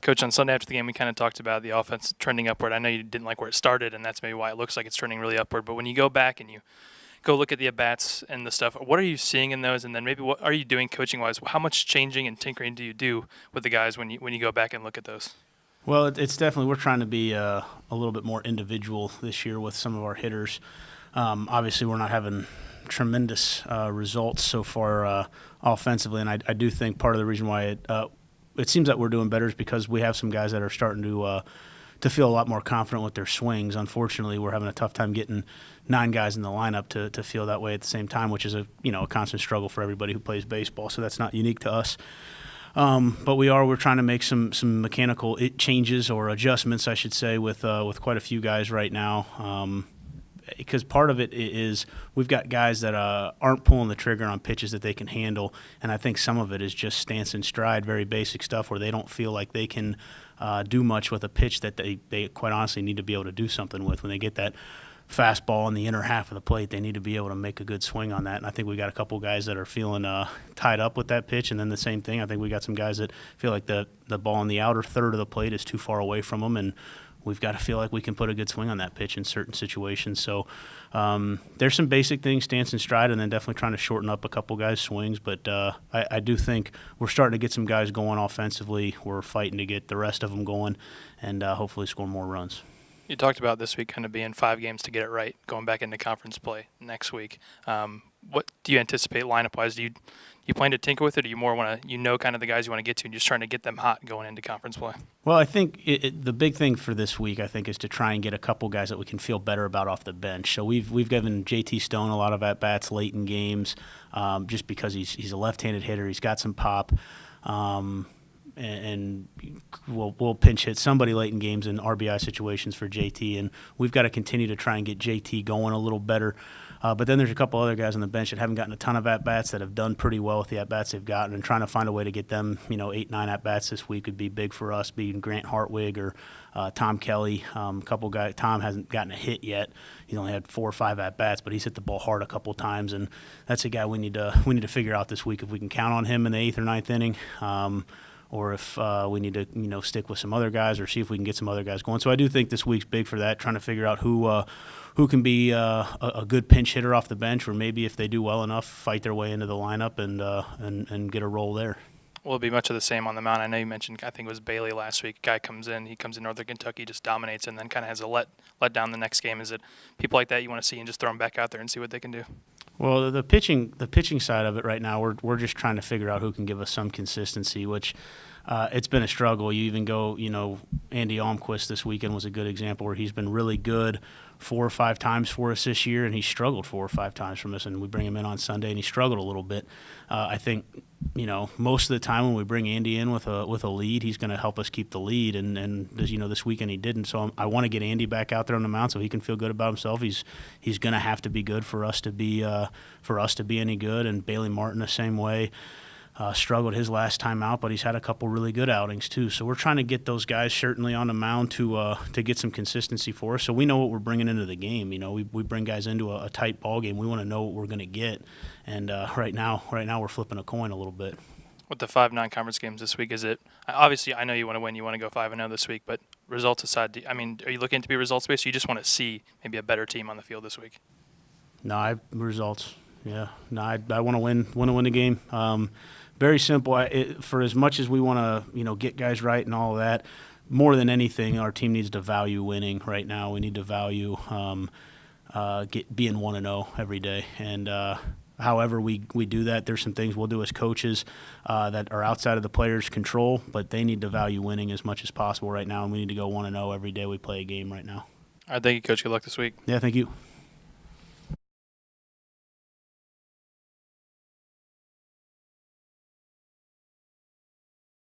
Coach, on Sunday after the game, we kind of talked about the offense trending upward. I know you didn't like where it started, and that's maybe why it looks like it's trending really upward. But when you go back and you go look at the at-bats and the stuff, what are you seeing in those? And then maybe what are you doing coaching-wise? How much changing and tinkering do you do with the guys when you go back and look at those? Well, it's definitely, we're trying to be a little bit more individual this year with some of our hitters. Obviously, we're not having tremendous results so far offensively, and I do think part of the reason why it seems that we're doing better is because we have some guys that are starting to feel a lot more confident with their swings. Unfortunately, we're having a tough time getting 9 guys in the lineup to feel that way at the same time, which is a constant struggle for everybody who plays baseball. So that's not unique to us. But we're trying to make some mechanical changes or adjustments, I should say, with quite a few guys right now. Because part of it is we've got guys that aren't pulling the trigger on pitches that they can handle, and I think some of it is just stance and stride, very basic stuff where they don't feel like they can do much with a pitch that they quite honestly need to be able to do something with. When they get that fastball in the inner half of the plate, they need to be able to make a good swing on that, and I think we got a couple guys that are feeling tied up with that pitch, and then the same thing, I think we got some guys that feel like the ball in the outer third of the plate is too far away from them, and we've got to feel like we can put a good swing on that pitch in certain situations. So there's some basic things, stance and stride, and then definitely trying to shorten up a couple guys' swings. But I do think we're starting to get some guys going offensively. We're fighting to get the rest of them going and hopefully score more runs. You talked about this week kind of being 5 games to get it right, going back into conference play next week. What do you anticipate lineup-wise? Do you plan to tinker with it, or do you more want to, kind of the guys you want to get to and just trying to get them hot going into conference play? Well, I think the big thing for this week, I think, is to try and get a couple guys that we can feel better about off the bench. So we've given J.T. Stone a lot of at-bats late in games just because he's a left-handed hitter. He's got some pop. And we'll pinch hit somebody late in games in RBI situations for JT, and we've got to continue to try and get JT going a little better. But then there's a couple other guys on the bench that haven't gotten a ton of at-bats that have done pretty well with the at-bats they've gotten, and trying to find a way to get them, 8, 9 at-bats this week would be big for us, being Grant Hartwig or Tom Kelly. A couple guys. Tom hasn't gotten a hit yet. He's only had 4 or 5 at-bats, but he's hit the ball hard a couple times, and that's a guy we need to figure out this week if we can count on him in the 8th or 9th inning. Or if we need to, stick with some other guys or see if we can get some other guys going. So I do think this week's big for that, trying to figure out who can be a good pinch hitter off the bench, or maybe if they do well enough, fight their way into the lineup and get a role there. Will it be much of the same on the mound? I know you mentioned, I think it was Bailey last week. Guy comes in Northern Kentucky, just dominates, and then kind of has a let down the next game. Is it people like that you want to see and just throw them back out there and see what they can do? Well, the pitching side of it right now, we're just trying to figure out who can give us some consistency, which it's been a struggle. You even go, Andy Almquist this weekend was a good example where he's been really good 4 or 5 times for us this year, and he struggled 4 or 5 times from us, and we bring him in on Sunday, and he struggled a little bit. I think, most of the time when we bring Andy in with a lead, he's going to help us keep the lead, and this weekend he didn't. So I want to get Andy back out there on the mound so he can feel good about himself. He's going to have to be good for us to be any good, and Bailey Martin the same way. Struggled his last time out, but he's had a couple really good outings too. So we're trying to get those guys certainly on the mound to get some consistency for us. So we know what we're bringing into the game. We bring guys into a tight ball game. We want to know what we're going to get. And right now we're flipping a coin a little bit. With the 5 non-conference games this week, is it obviously? I know you want to win. You want to go 5-0 this week, but results aside, are you looking to be results based? Or you just want to see maybe a better team on the field this week? No, results. Yeah, no, I want to win the game. Very simple. For as much as we want to, get guys right and all of that, more than anything, our team needs to value winning right now. We need to value being 1-0 every day. And however we do that, there's some things we'll do as coaches that are outside of the players' control, but they need to value winning as much as possible right now, and we need to go 1-0 every day we play a game right now. All right, thank you, Coach. Good luck this week. Yeah, thank you.